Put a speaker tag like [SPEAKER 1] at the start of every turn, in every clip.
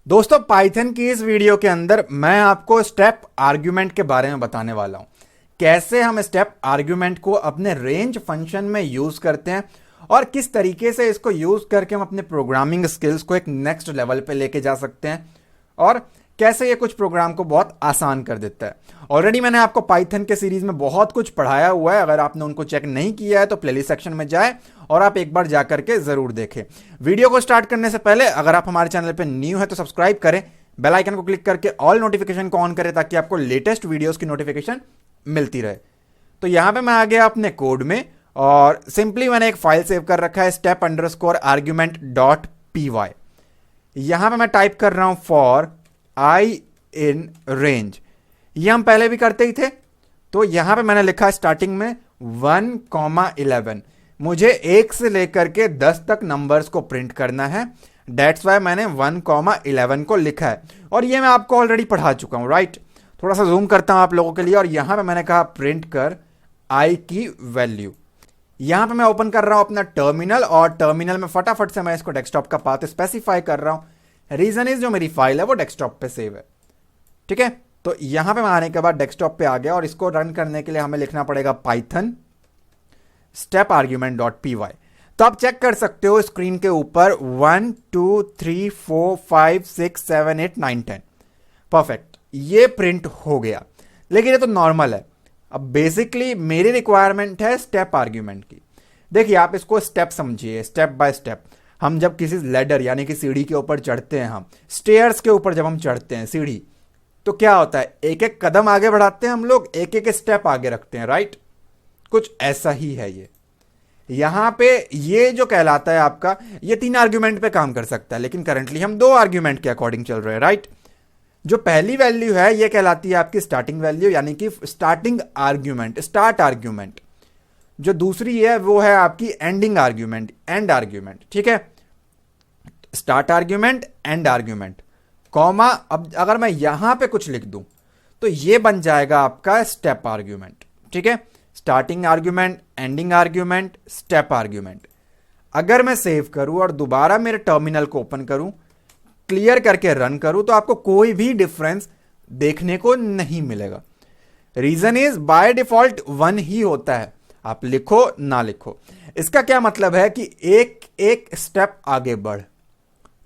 [SPEAKER 1] दोस्तों पाइथन की इस वीडियो के अंदर मैं आपको स्टेप आर्ग्यूमेंट के बारे में बताने वाला हूं। कैसे हम स्टेप आर्ग्यूमेंट को अपने रेंज फंक्शन में यूज करते हैं और किस तरीके से इसको यूज करके हम अपने प्रोग्रामिंग स्किल्स को एक नेक्स्ट लेवल पे लेके जा सकते हैं और कैसे ये कुछ प्रोग्राम को बहुत आसान कर देता है। ऑलरेडी मैंने आपको पाइथन के सीरीज में बहुत कुछ पढ़ाया हुआ है। अगर आपने उनको चेक नहीं किया है तो प्लेलिस्ट सेक्शन में जाए और आप एक बार जाकर के जरूर देखें। वीडियो को स्टार्ट करने से पहले अगर आप हमारे चैनल पे न्यू है तो सब्सक्राइब करें, बेल आइकन को क्लिक करके ऑल नोटिफिकेशन को ऑन करें ताकि आपको लेटेस्ट वीडियोस की नोटिफिकेशन मिलती रहे। तो यहां पे मैं आ गया अपने कोड में और सिंपली मैंने एक फाइल सेव कर रखा है step_argument.py। यहां पे मैं टाइप कर रहा हूं फॉर आई इन रेंज। ये हम पहले भी करते ही थे। तो यहां पे मैंने लिखा स्टार्टिंग में 1,11। मुझे 1 से लेकर के 10 तक नंबर्स को प्रिंट करना है। डेट्स वाई मैंने 1,11 को लिखा है और ये मैं आपको ऑलरेडी पढ़ा चुका हूं, राइट। थोड़ा सा जूम करता हूं आप लोगों के लिए और यहां पे मैंने कहा प्रिंट कर आई की वैल्यू। यहां पे मैं ओपन कर रहा हूं अपना टर्मिनल और टर्मिनल में फटाफट से मैं इसको डेस्कटॉप का पाथ स्पेसिफाई कर रहा हूं। रीजन इज जो मेरी फाइल है वो डेस्कटॉप पे सेव है, ठीक है। तो यहां पे मैं आने के बाद डेस्कटॉप पे आ गया और इसको रन करने के लिए हमें लिखना पड़ेगा पाइथन step_argument.py। तो आप चेक कर सकते हो स्क्रीन के ऊपर 1 2 3 4 5 6 7 8 9 10 परफेक्ट, ये प्रिंट हो गया। लेकिन ये तो नॉर्मल है। अब बेसिकली मेरी रिक्वायरमेंट है स्टेप आर्ग्यूमेंट की। देखिए आप इसको स्टेप समझिए, स्टेप बाय स्टेप। हम जब किसी लेडर यानी कि सीढ़ी के ऊपर चढ़ते हैं, हम स्टेयर्स के ऊपर जब हम चढ़ते हैं सीढ़ी, तो क्या होता है, एक एक कदम आगे बढ़ाते हैं हम लोग, एक एक स्टेप आगे रखते हैं, राइट। कुछ ऐसा ही है ये। यहां पे ये जो कहलाता है आपका, ये 3 आर्ग्यूमेंट पे काम कर सकता है, लेकिन करंटली हम 2 आर्ग्यूमेंट के अकॉर्डिंग चल रहे हैं, राइट। जो पहली वैल्यू है ये कहलाती है आपकी स्टार्टिंग वैल्यू यानी कि स्टार्टिंग आर्ग्यूमेंट, स्टार्ट आर्ग्यूमेंट। जो दूसरी है वो है आपकी एंडिंग आर्ग्यूमेंट, एंड आर्ग्यूमेंट, ठीक है। Start argument, and argument, comma. अब अगर मैं यहां पे कुछ लिख दूं तो ये बन जाएगा आपका स्टेप आर्ग्यूमेंट, ठीक है। Starting argument, ending argument, step argument. अगर मैं सेव करूं और दोबारा मेरे टर्मिनल को ओपन करूं, क्लियर करके रन करूं, तो आपको कोई भी डिफरेंस देखने को नहीं मिलेगा। रीजन इज बाय डिफॉल्ट 1 ही होता है, आप लिखो ना लिखो। इसका क्या मतलब है कि एक एक स्टेप आगे बढ़।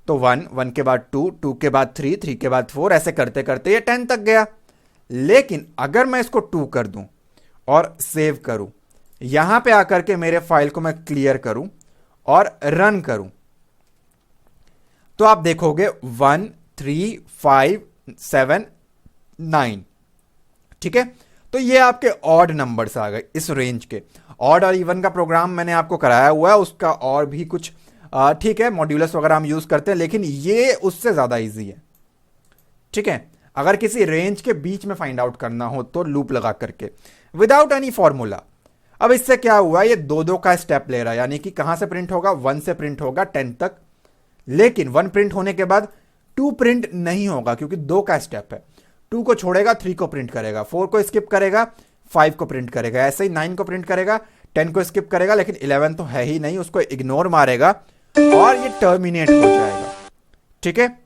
[SPEAKER 1] तो 1, 1 के बाद 2, 2 के बाद 3, 3 के बाद 4, ऐसे करते करते ये 10 तक गया। लेकिन अगर मैं इसको 2 कर दूं और सेव करूं, यहां पे आकर के मेरे फाइल को मैं क्लियर करूं और रन करूं, तो आप देखोगे 1 3 5 7 9, ठीक है। तो ये आपके ऑड नंबर्स आ गए इस रेंज के। ऑड और इवन का प्रोग्राम मैंने आपको कराया हुआ है, उसका और भी कुछ ठीक है, मॉड्यूलस वगैरह हम यूज करते हैं, लेकिन ये उससे ज्यादा इजी है, ठीक है। अगर किसी रेंज के बीच में फाइंड आउट करना हो तो लूप लगा करके विदाउट एनी फॉर्मूला। अब इससे क्या हुआ, ये 2-2 का स्टेप ले रहा है, यानी कि कहां से प्रिंट होगा, 1 से प्रिंट होगा 10 तक। लेकिन 1 प्रिंट होने के बाद 2 प्रिंट नहीं होगा क्योंकि 2 का स्टेप है। 2 को छोड़ेगा, 3 को प्रिंट करेगा, 4 को स्किप करेगा, 5 को प्रिंट करेगा, ऐसे ही 9 को प्रिंट करेगा, 10 को स्किप करेगा, लेकिन 11 तो है ही नहीं, उसको इग्नोर मारेगा और ये टर्मिनेट हो जाएगा, ठीक है।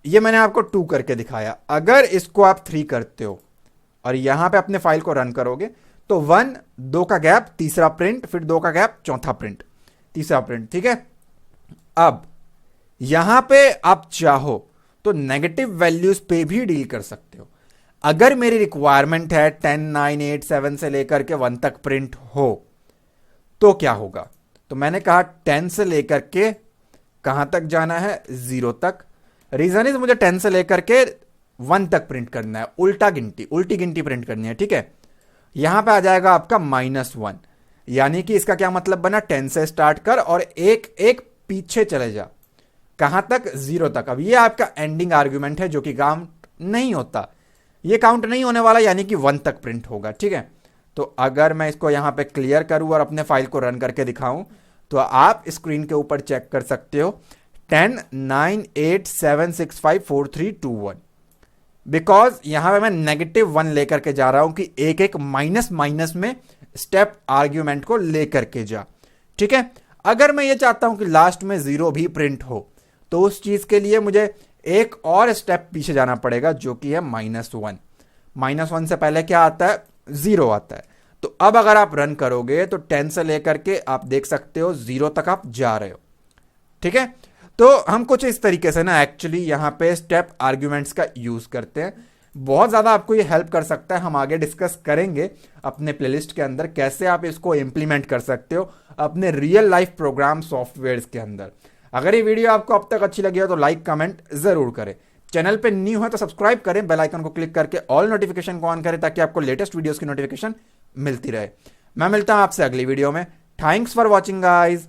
[SPEAKER 1] ये मैंने आपको 2 करके दिखाया। अगर इसको आप 3 करते हो और यहां पे अपने फाइल को रन करोगे तो 1 2 का गैप, तीसरा प्रिंट, फिर 2 का गैप, चौथा प्रिंट, तीसरा प्रिंट, ठीक है। अब यहां पे आप चाहो तो नेगेटिव वैल्यूज पे भी डील कर सकते हो। अगर मेरी रिक्वायरमेंट है 10 9 8 7 से लेकर के 1 तक प्रिंट हो तो क्या होगा, तो मैंने कहा 10 से लेकर के कहां तक जाना है, 0 तक। रीजन इज मुझे 10 से लेकर के 1 तक प्रिंट करना है, उल्टी गिनती प्रिंट करनी है, ठीक है। यहां पे आ जाएगा आपका -1, यानी कि इसका क्या मतलब बना, 10 से स्टार्ट कर और एक एक पीछे चले जा, कहां तक, 0 तक। अब ये आपका एंडिंग आर्ग्यूमेंट है जो कि काउंट नहीं होता, ये काउंट नहीं होने वाला, यानी कि 1 तक प्रिंट होगा, ठीक है। तो अगर मैं इसको यहां पे क्लियर करूं और अपने फाइल को रन करके दिखाऊं तो आप स्क्रीन के ऊपर चेक कर सकते हो 10 9 8 7 6 5 4 3 2 1। बिकॉज यहां पे मैं -1 लेकर के जा रहा हूं कि एक एक माइनस माइनस में स्टेप आर्ग्यूमेंट को लेकर के जा, ठीक है। अगर मैं ये चाहता हूं कि लास्ट में 0 भी प्रिंट हो तो उस चीज के लिए मुझे एक और स्टेप पीछे जाना पड़ेगा जो कि है -1। -1 से पहले क्या आता है? 0 आता है। तो अब अगर आप रन करोगे तो 10 से लेकर के आप देख सकते हो 0 तक आप जा रहे हो। ठीक है, तो हम कुछ इस तरीके से ना एक्चुअली यहां पे स्टेप आर्ग्यूमेंट्स का यूज करते हैं। बहुत ज्यादा आपको ये हेल्प कर सकता है। हम आगे डिस्कस करेंगे अपने प्लेलिस्ट के अंदर कैसे आप इसको इंप्लीमेंट कर सकते हो अपने रियल लाइफ प्रोग्राम सॉफ्टवेयर्स के अंदर। अगर ये वीडियो आपको अब तक अच्छी लगी हो तो लाइक कमेंट जरूर करें। चैनल पे न्यू है तो सब्सक्राइब करें, बेल आइकन को क्लिक करके ऑल नोटिफिकेशन को ऑन करें ताकि आपको लेटेस्ट वीडियोस की नोटिफिकेशन मिलती रहे। मैं मिलता हूं आपसे अगली वीडियो में। Thanks for watching guys.